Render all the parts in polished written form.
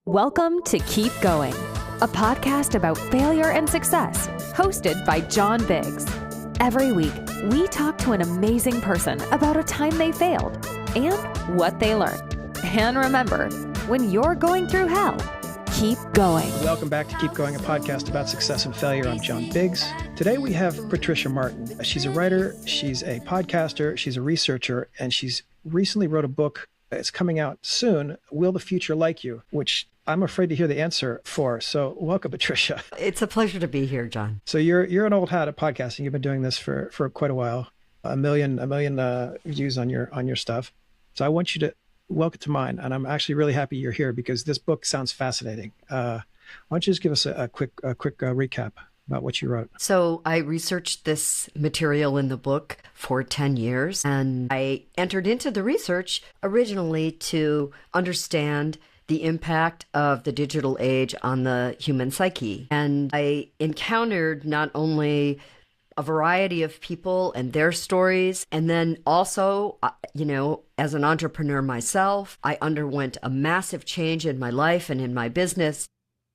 Welcome to Keep Going, a podcast about failure and success, hosted by John Biggs. Every week, we talk to an amazing person about a time they failed and what they learned. And remember, when you're going through hell, keep going. Welcome back to Keep Going, a podcast about success and failure. I'm John Biggs. Today we have Patricia Martin. She's a writer, she's a podcaster, she's a researcher, and she's recently wrote a book. It's coming out soon, Will the Future Like You?, which I'm afraid to hear the answer for. So welcome, Patricia. It's a pleasure to be here, John. So you're an old hat at podcasting. You've been doing this for quite a while. A million views on your stuff. So I want you to welcome to mine, and I'm actually really happy you're here because this book sounds fascinating. Why don't you just give us a quick recap about what you wrote? So I researched this material in the book for 10 years, and I entered into the research originally to understand the impact of the digital age on the human psyche. And I encountered not only a variety of people and their stories, and then also, as an entrepreneur myself, I underwent a massive change in my life and in my business.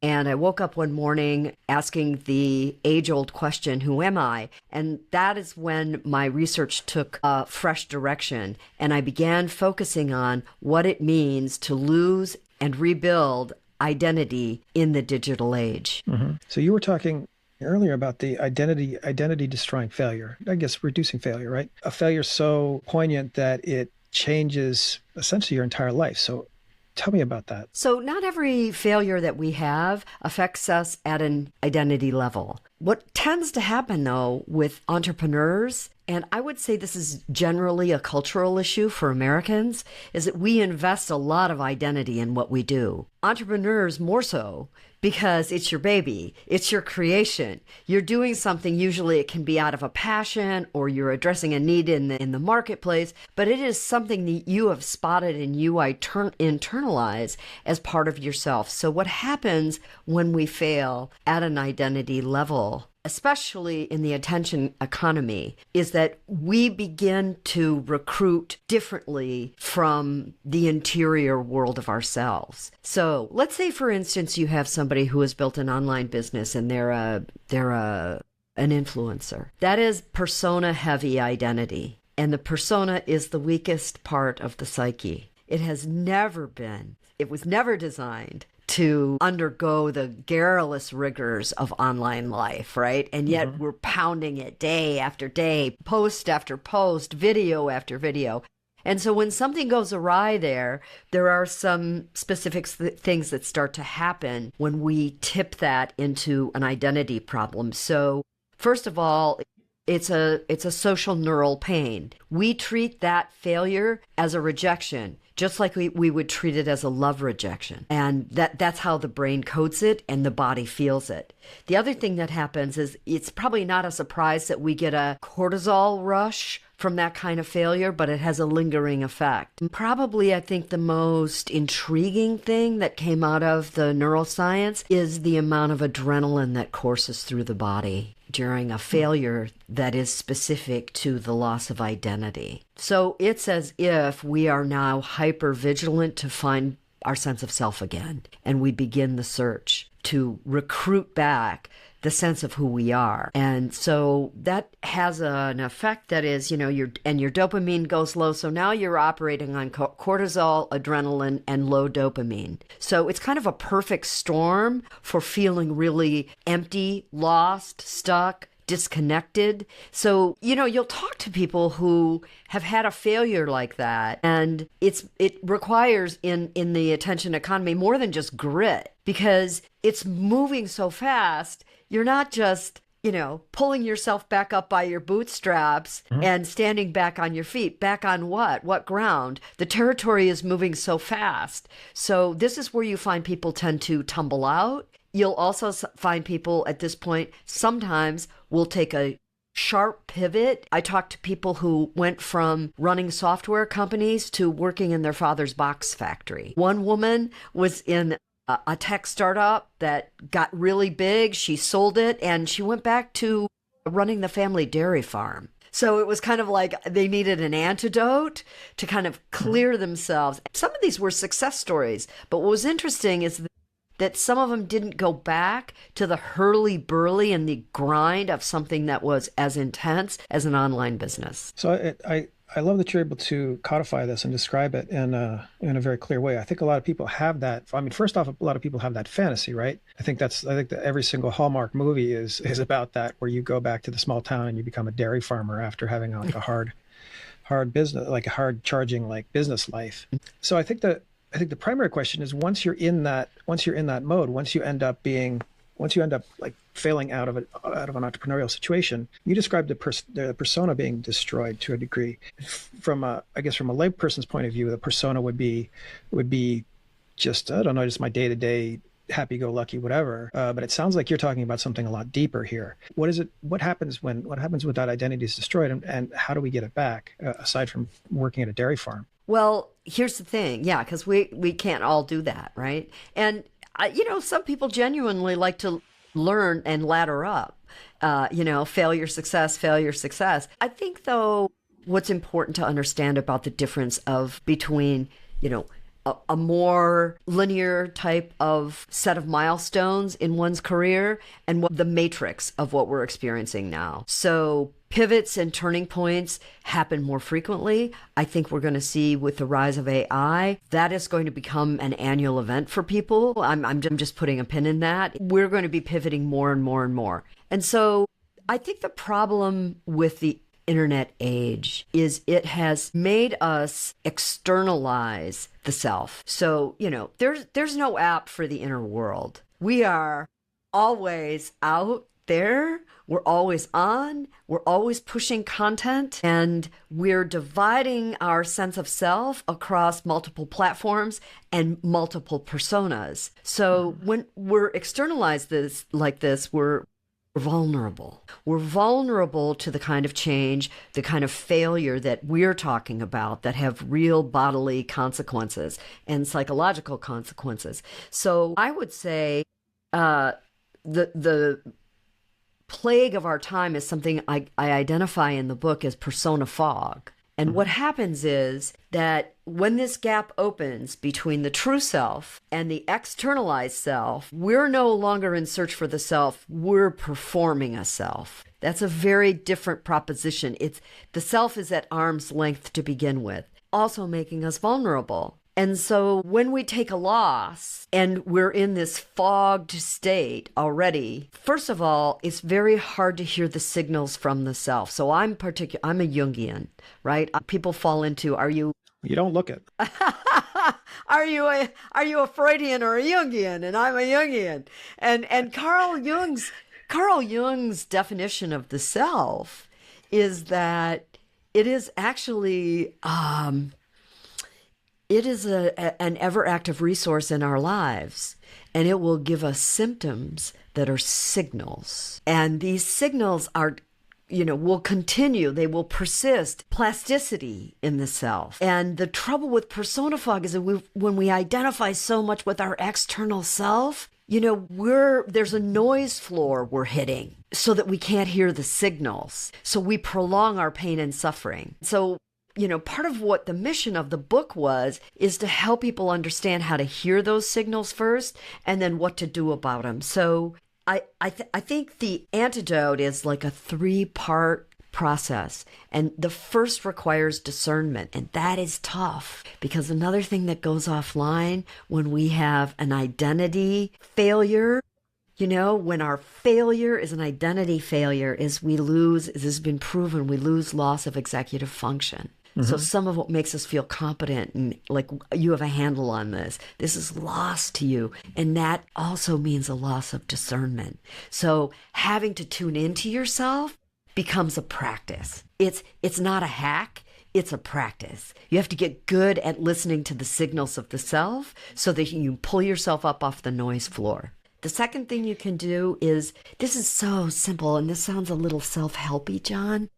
And I woke up one morning asking the age-old question, who am I? And that is when my research took a fresh direction. And I began focusing on what it means to lose and rebuild identity in the digital age. Mm-hmm. So you were talking earlier about the identity destroying failure, I guess reducing failure, right? A failure so poignant that it changes essentially your entire life. So tell me about that. So not every failure that we have affects us at an identity level. What tends to happen, though, with entrepreneurs, and I would say this is generally a cultural issue for Americans, is that we invest a lot of identity in what we do. Entrepreneurs more so, because it's your baby, it's your creation. You're doing something, usually it can be out of a passion or you're addressing a need in the marketplace, but it is something that you have spotted and you internalize as part of yourself. So what happens when we fail at an identity level, especially in the attention economy, is that we begin to recruit differently from the interior world of ourselves. So let's say, for instance, you have somebody who has built an online business and they're an influencer. That is persona-heavy identity, and the persona is the weakest part of the psyche. It was never designed to undergo the garrulous rigors of online life, right? And yet we're pounding it day after day, post after post, video after video. And so when something goes awry there are some specific things that start to happen when we tip that into an identity problem. So first of all, it's a social neural pain. We treat that failure as a rejection, just like we would treat it as a love rejection. And that's how the brain codes it and the body feels it. The other thing that happens is it's probably not a surprise that we get a cortisol rush from that kind of failure, but it has a lingering effect. And probably, I think the most intriguing thing that came out of the neuroscience is the amount of adrenaline that courses through the body during a failure that is specific to the loss of identity. So it's as if we are now hyper vigilant to find our sense of self again, and we begin the search to recruit back the sense of who we are. And so that has an effect that is, your dopamine goes low. So now you're operating on cortisol, adrenaline, and low dopamine. So it's kind of a perfect storm for feeling really empty, lost, stuck, disconnected. So, you'll talk to people who have had a failure like that, and it requires in the attention economy more than just grit, because it's moving so fast. You're not just, pulling yourself back up by your bootstraps and standing back on your feet. Back on what? What ground? The territory is moving so fast. So this is where you find people tend to tumble out. You'll also find people at this point sometimes will take a sharp pivot. I talked to people who went from running software companies to working in their father's box factory. One woman was in a tech startup that got really big. She sold it and she went back to running the family dairy farm. So it was kind of like they needed an antidote to kind of clear themselves. Some of these were success stories, but what was interesting is that some of them didn't go back to the hurly-burly and the grind of something that was as intense as an online business. So I love that you're able to codify this and describe it in a very clear way. I think a lot of people have that. I mean, first off, a lot of people have that fantasy, right? I think that every single Hallmark movie is about that, where you go back to the small town and you become a dairy farmer after having like a hard business, like a hard charging like business life. So I think the primary question is once you're in that mode, once you end up like failing out of an entrepreneurial situation, you described the persona being destroyed to a degree. From a layperson's point of view, the persona would be just, I don't know, just my day-to-day happy-go-lucky whatever. But it sounds like you're talking about something a lot deeper here. What happens when that identity is destroyed, and how do we get it back aside from working at a dairy farm? Well, here's the thing. Yeah, because we can't all do that, right? And some people genuinely like to learn and ladder up, failure, success. I think, though, what's important to understand about the difference between, a more linear type of set of milestones in one's career and the matrix of what we're experiencing now. So pivots and turning points happen more frequently. I think we're going to see with the rise of AI, that is going to become an annual event for people. I'm just putting a pin in that. We're going to be pivoting more and more and more. And so I think the problem with the internet age is it has made us externalize the self. So, there's no app for the inner world. We are always out there. We're always on. We're always pushing content, and we're dividing our sense of self across multiple platforms and multiple personas. So when we're externalized like this, we're vulnerable. We're vulnerable to the kind of change, the kind of failure that we're talking about that have real bodily consequences and psychological consequences. So I would say the plague of our time is something I identify in the book as persona fog. And what happens is that when this gap opens between the true self and the externalized self, we're no longer in search for the self, we're performing a self. That's a very different proposition. The self is at arm's length to begin with, also making us vulnerable. And so when we take a loss and we're in this fogged state already, first of all, it's very hard to hear the signals from the self. So I'm a Jungian, right? People fall into, you don't look it. Are you a Freudian or a Jungian? And I'm a Jungian. And Carl Jung's definition of the self is that it is actually it is an ever-active resource in our lives, and it will give us symptoms that are signals. And these signals are, will continue. They will persist. Plasticity in the self. And the trouble with persona fog is that when we identify so much with our external self, there's a noise floor we're hitting so that we can't hear the signals. So we prolong our pain and suffering. So part of what the mission of the book is to help people understand how to hear those signals first and then what to do about them. So I think the antidote is like a 3-part process. And the first requires discernment. And that is tough because another thing that goes offline when we have an identity failure, when our failure is an identity failure, is this has been proven, we lose loss of executive function. So some of what makes us feel competent and like you have a handle on this is lost to you. And that also means a loss of discernment. So having to tune into yourself becomes a practice. It's not a hack. It's a practice. You have to get good at listening to the signals of the self so that you can pull yourself up off the noise floor. The second thing you can do is, this is so simple and this sounds a little self-helpy, John,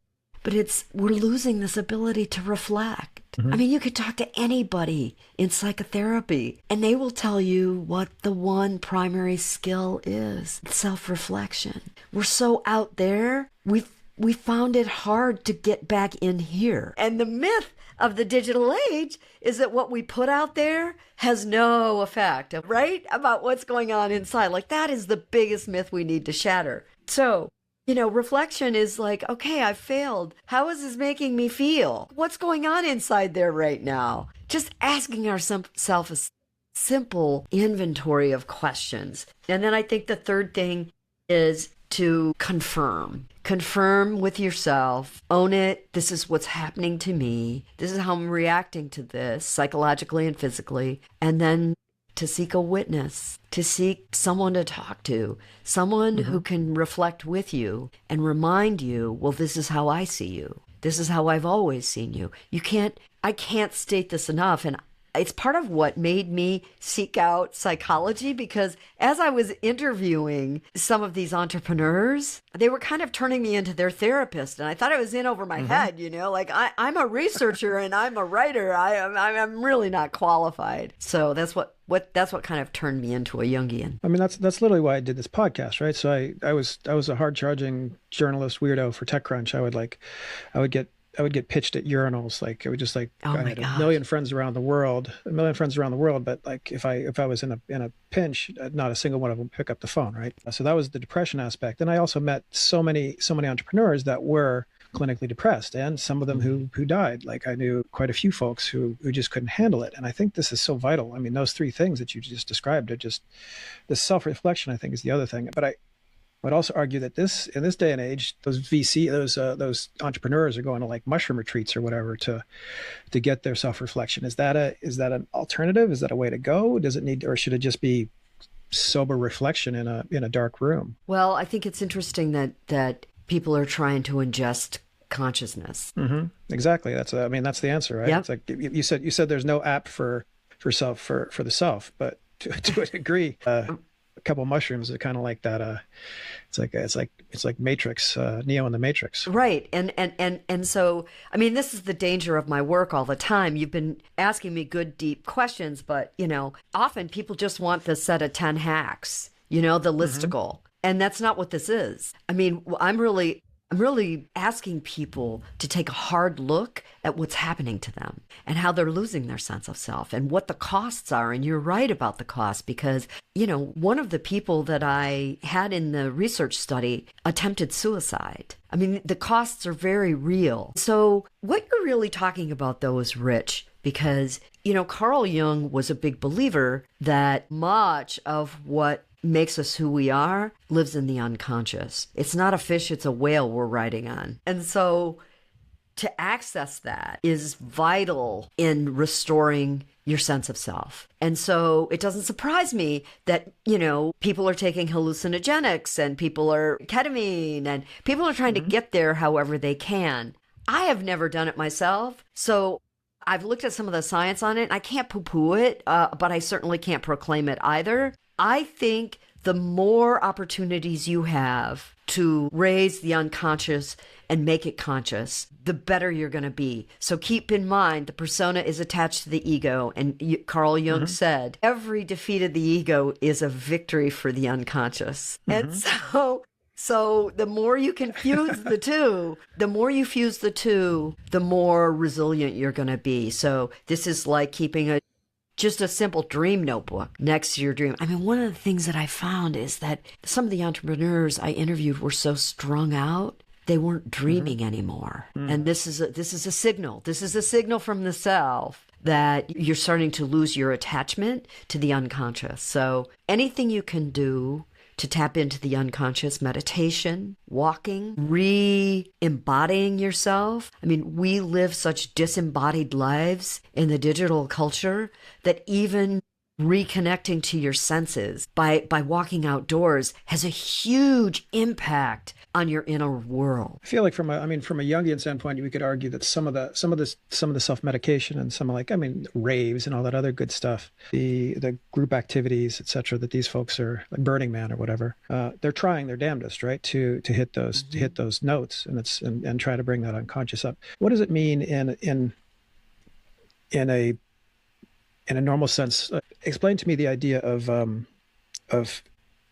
but we're losing this ability to reflect. I mean, you could talk to anybody in psychotherapy and they will tell you what the one primary skill is: self-reflection. We're so out there. we found it hard to get back in here. And the myth of the digital age is that what we put out there has no effect, right? About what's going on inside. Like, that is the biggest myth we need to shatter. So, reflection is like, okay, I failed. How is this making me feel? What's going on inside there right now? Just asking ourselves a simple inventory of questions. And then I think the third thing is to confirm with yourself, own it. This is what's happening to me. This is how I'm reacting to this psychologically and physically. And then to seek a witness, to seek someone to talk to, someone who can reflect with you and remind you, well, this is how I see you. This is how I've always seen you. I can't state this enough. And it's part of what made me seek out psychology, because as I was interviewing some of these entrepreneurs, they were kind of turning me into their therapist. And I thought I was in over my head, like I'm a researcher and I'm a writer. I'm really not qualified. So that's what kind of turned me into a Jungian. I mean, that's literally why I did this podcast, right? So I was a hard charging journalist weirdo for TechCrunch. I would get pitched at urinals. Like, it would just like, I had a million friends around the world, but like if I was in a pinch, not a single one of them would pick up the phone, right? So that was the depression aspect. And I also met so many entrepreneurs that were clinically depressed, and some of them who died. Like, I knew quite a few folks who just couldn't handle it. And I think this is so vital. I mean, those three things that you just described are just, the self-reflection, I think, is the other thing. But I would also argue that in this day and age, those entrepreneurs are going to like mushroom retreats or whatever to get their self-reflection. Is that an alternative? Is that a way to go? Does it need, or should it just be sober reflection in a dark room? Well, I think it's interesting that people are trying to ingest consciousness. Exactly. That's the answer, right? Yep. It's like you said there's no app for the self, but to a degree, a couple of mushrooms are kind of like that. It's like Matrix, Neo in the Matrix. Right. And so, I mean, this is the danger of my work all the time. You've been asking me good, deep questions, but, often people just want the set of 10 hacks, the listicle. And that's not what this is. I mean, I'm really asking people to take a hard look at what's happening to them and how they're losing their sense of self and what the costs are. And you're right about the cost, because, one of the people that I had in the research study attempted suicide. I mean, the costs are very real. So what you're really talking about, though, is rich, because, Carl Jung was a big believer that much of what makes us who we are lives in the unconscious. It's not a fish, it's a whale we're riding on. And so to access that is vital in restoring your sense of self. And so it doesn't surprise me that, people are taking hallucinogenics and people are ketamine and people are trying to get there however they can. I have never done it myself. So I've looked at some of the science on it. I can't poo-poo it, but I certainly can't proclaim it either. I think the more opportunities you have to raise the unconscious and make it conscious, the better you're going to be. So keep in mind, the persona is attached to the ego. And Carl Jung said, every defeat of the ego is a victory for the unconscious. And so the more you can fuse the two, the more resilient you're going to be. So this is like keeping just a simple dream notebook next to your dream. I mean, one of the things that I found is that some of the entrepreneurs I interviewed were so strung out, they weren't dreaming anymore. And this is a signal. This is a signal from the self that you're starting to lose your attachment to the unconscious. So anything you can do to tap into the unconscious, meditation, walking, re-embodying yourself. I mean, we live such disembodied lives in the digital culture that even reconnecting to your senses by walking outdoors has a huge impact on your inner world. I feel like from a Jungian standpoint, we could argue that some of the self-medication and raves and all that other good stuff, the group activities, et cetera, that these folks are like Burning Man or whatever, they're trying their damnedest, right, to hit those notes and try to bring that unconscious up. What does it mean in a normal sense? Explain to me the idea of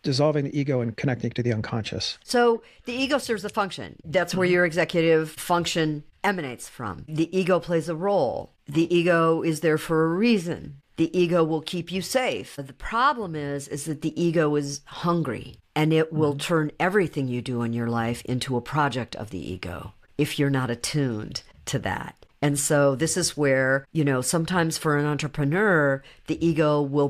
dissolving the ego and connecting to the unconscious. So the ego serves a function. That's where your executive function emanates from. The ego plays a role. The ego is there for a reason. The ego will keep you safe. But the problem is that the ego is hungry, and it will turn everything you do in your life into a project of the ego if you're not attuned to that. And so this is where, sometimes for an entrepreneur, the ego will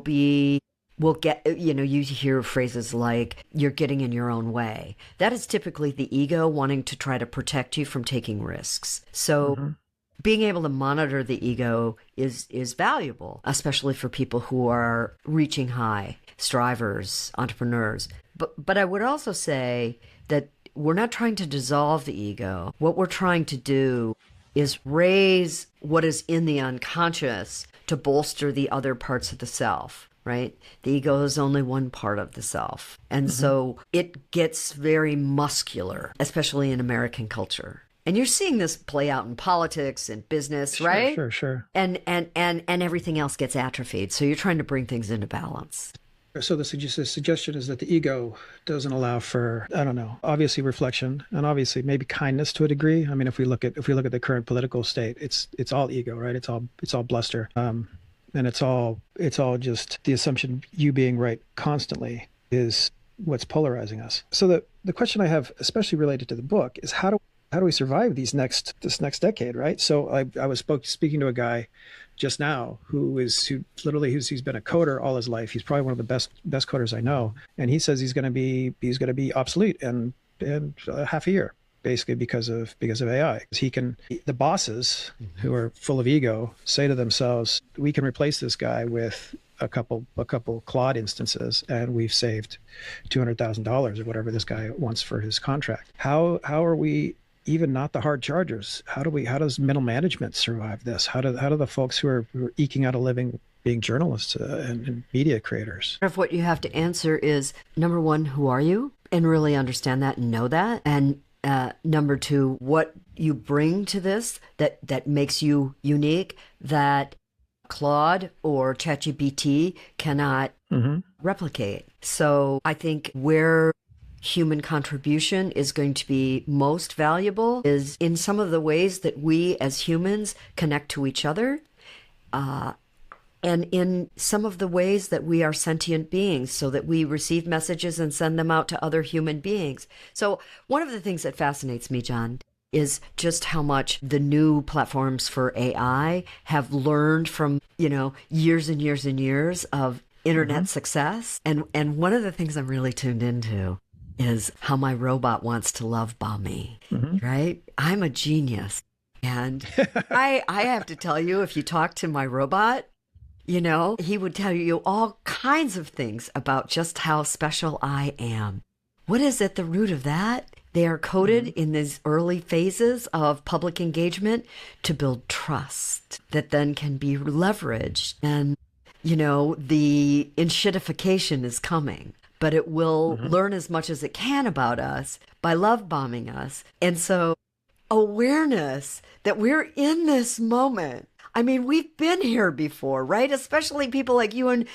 get, you hear phrases like, you're getting in your own way. That is typically the ego wanting to try to protect you from taking risks. So being able to monitor the ego is valuable, especially for people who are reaching high, strivers, entrepreneurs. But I would also say that we're not trying to dissolve the ego. What we're trying to do is raise what is in the unconscious to bolster the other parts of the self, right? The ego is only one part of the self. And so it gets very muscular, especially in American culture. And you're seeing this play out in politics and business, right? Sure. And everything else gets atrophied. So you're trying to bring things into balance. So the suggestion is that the ego doesn't allow for, obviously reflection and obviously maybe kindness to a degree. I mean, if we look at the current political state, it's all ego, right? It's all bluster, and it's all just the assumption you being right constantly is what's polarizing us. So the question I have, especially related to the book, is how do we survive this next decade, right? So I was speaking to a guy just now who's been a coder all his life. He's probably one of the best coders I know, and he says he's going to be obsolete in half a year, basically because of AI. The bosses who are full of ego say to themselves, we can replace this guy with a couple Claude instances, and we've saved $200,000 or whatever this guy wants for his contract. How are we even not the hard chargers? How does middle management survive this? How do the folks who are eking out a living being journalists and media creators? What you have to answer is, number one, who are you? And really understand that and know that. And number two, what you bring to this that makes you unique, that Claude or ChatGPT cannot replicate. So I think where human contribution is going to be most valuable is in some of the ways that we as humans connect to each other, and in some of the ways that we are sentient beings, so that we receive messages and send them out to other human beings. So one of the things that fascinates me, John, is just how much the new platforms for AI have learned from, years and years and years of internet success. And one of the things I'm really tuned into is how my robot wants to love bomb me, right? I'm a genius. And I have to tell you, if you talk to my robot, he would tell you all kinds of things about just how special I am. What is at the root of that? They are coded in these early phases of public engagement to build trust that then can be leveraged. And, the enshittification is coming, but it will learn as much as it can about us by love bombing us. And so awareness that we're in this moment. I mean, we've been here before, right? Especially people like you and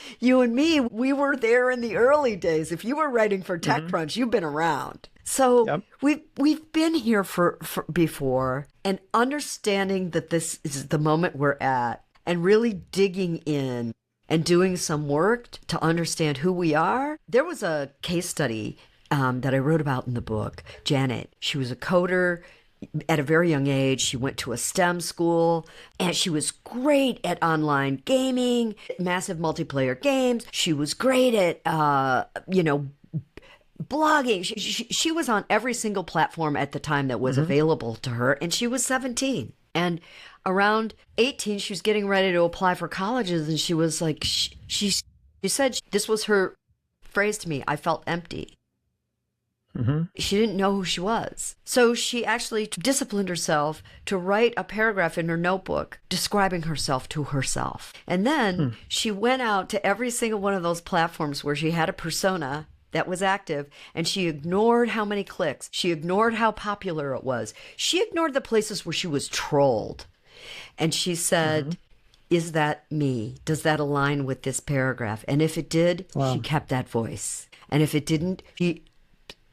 me. We were there in the early days. If you were writing for TechCrunch, you've been around. So we've been here for before, and understanding that this is the moment we're at, and really digging in and doing some work to understand who we are. There was a case study that I wrote about in the book. Janet, she was a coder. At a very young age, she went to a STEM school, and she was great at online gaming, massive multiplayer games. She was great at, blogging. She was on every single platform at the time that was available to her, and she was 17. And around 18, she was getting ready to apply for colleges, and she was like, she said, this was her phrase to me, I felt empty. She didn't know who she was. So she actually disciplined herself to write a paragraph in her notebook describing herself to herself. And then she went out to every single one of those platforms where she had a persona that was active, and she ignored how many clicks. She ignored how popular it was. She ignored the places where she was trolled. And she said, is that me? Does that align with this paragraph? And if it did, she kept that voice. And if it didn't,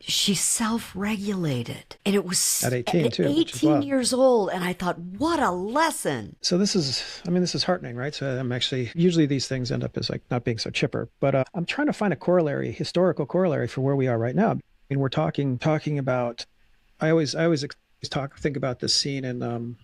she self-regulated. And it was at 18 at too, 18 years old. And I thought, what a lesson. So this is heartening, right? So I'm actually, usually these things end up as like not being so chipper, but I'm trying to find a corollary, historical corollary for where we are right now. I mean, we're talking about, I always think about this scene in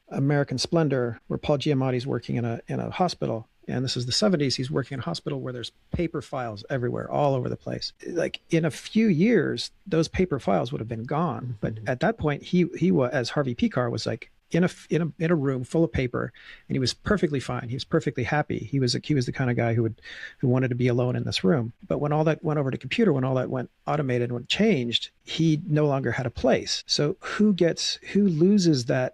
American Splendor, where Paul Giamatti's working in a hospital, and this is the 70s. He's working in a hospital where there's paper files everywhere, all over the place. Like in a few years, those paper files would have been gone. But at that point, he was, as Harvey Pekar, was like in a room full of paper, and he was perfectly fine. He was perfectly happy. He was the kind of guy who wanted to be alone in this room. But when all that went over to computer, when all that went automated, when it changed, he no longer had a place. So who loses that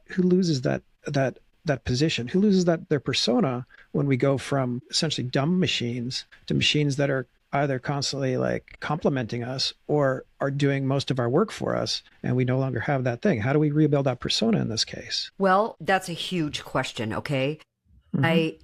position? Who loses their persona when we go from essentially dumb machines to machines that are either constantly like complimenting us or are doing most of our work for us, and we no longer have that thing? How do we rebuild that persona in this case? Well, that's a huge question. Okay. And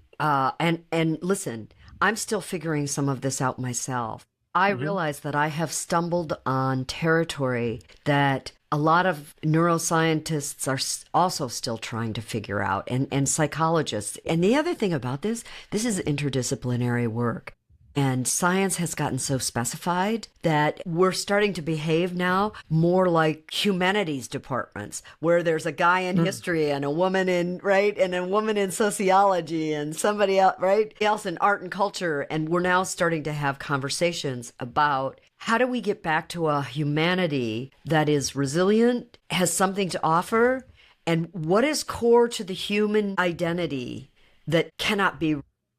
listen, I'm still figuring some of this out myself. I realize that I have stumbled on territory that a lot of neuroscientists are also still trying to figure out, and psychologists. And the other thing about this is interdisciplinary work. And science has gotten so specified that we're starting to behave now more like humanities departments, where there's a guy in history and a woman in, right? And a woman in sociology and somebody else, right? Else in art and culture. And we're now starting to have conversations about how do we get back to a humanity that is resilient, has something to offer, and what is core to the human identity that cannot be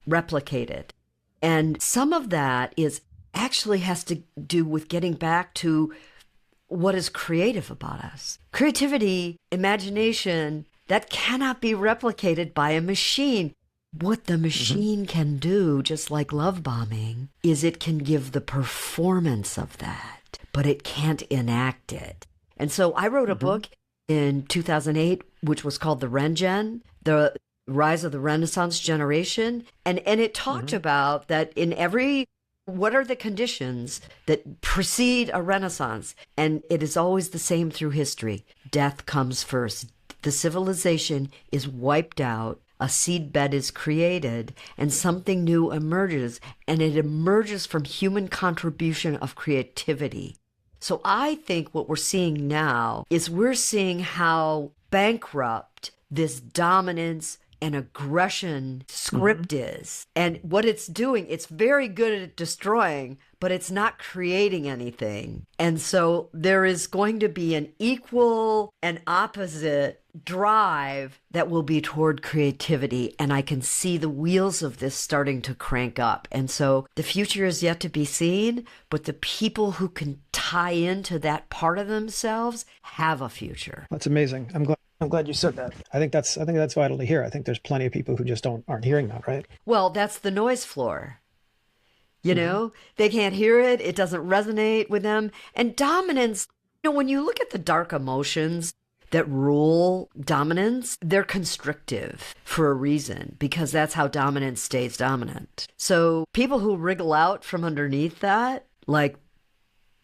replicated. And some of that actually has to do with getting back to what is creative about us. Creativity, imagination, that cannot be replicated by a machine. What the machine can do, just like love bombing, is it can give the performance of that, but it can't enact it. And so I wrote a book in 2008, which was called The Ren-Gen, The Rise of the Renaissance Generation. And it talked about that what are the conditions that precede a Renaissance? And it is always the same through history. Death comes first. The civilization is wiped out. A seedbed is created and something new emerges, and it emerges from human contribution of creativity. So I think what we're seeing now is we're seeing how bankrupt this dominance and aggression script is. And what it's doing, it's very good at destroying, but it's not creating anything. And so there is going to be an equal and opposite drive that will be toward creativity. And I can see the wheels of this starting to crank up. And so the future is yet to be seen, but the people who can tie into that part of themselves have a future. That's amazing. I'm glad you said that. I think that's vital to hear. I think there's plenty of people who just aren't hearing that, right? Well, that's the noise floor. You know, they can't hear it. It doesn't resonate with them. And dominance, when you look at the dark emotions that rule dominance, they're constrictive for a reason, because that's how dominance stays dominant. So people who wriggle out from underneath that, like,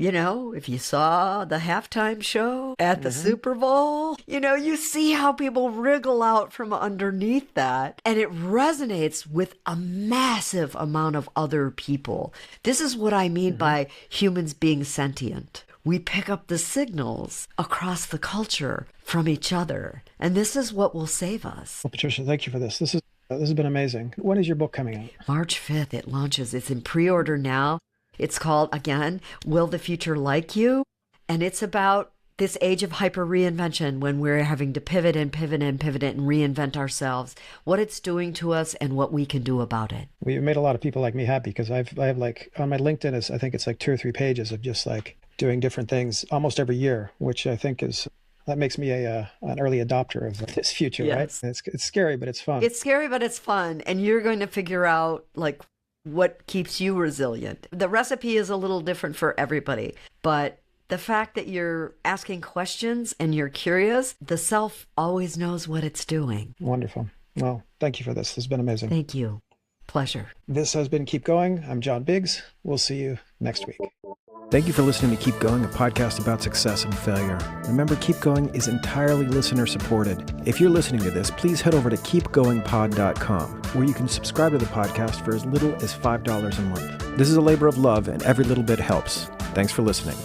if you saw the halftime show at the Super Bowl, you see how people wriggle out from underneath that, and it resonates with a massive amount of other people. This is what I mean by humans being sentient. We pick up the signals across the culture from each other, and this is what will save us. Well, Patricia, thank you for this. This has been amazing. When is your book coming out? March 5th, it launches. It's in pre-order now. It's called, again, Will the Future Like You? And it's about this age of hyper reinvention, when we're having to pivot and reinvent ourselves, what it's doing to us and what we can do about it. We've made a lot of people like me happy, because I have like on my LinkedIn, I think it's like 2 or 3 pages of just like doing different things almost every year, which I think that makes me an early adopter of this future, yes. Right? It's scary, but it's fun. It's scary, but it's fun. And you're going to figure out like what keeps you resilient. The recipe is a little different for everybody, but the fact that you're asking questions and you're curious, the self always knows what it's doing. Wonderful. Well, thank you for this. This has been amazing. Thank you. Pleasure. This has been Keep Going. I'm John Biggs. We'll see you next week. Thank you for listening to Keep Going, a podcast about success and failure. Remember, Keep Going is entirely listener-supported. If you're listening to this, please head over to keepgoingpod.com, where you can subscribe to the podcast for as little as $5 a month. This is a labor of love, and every little bit helps. Thanks for listening.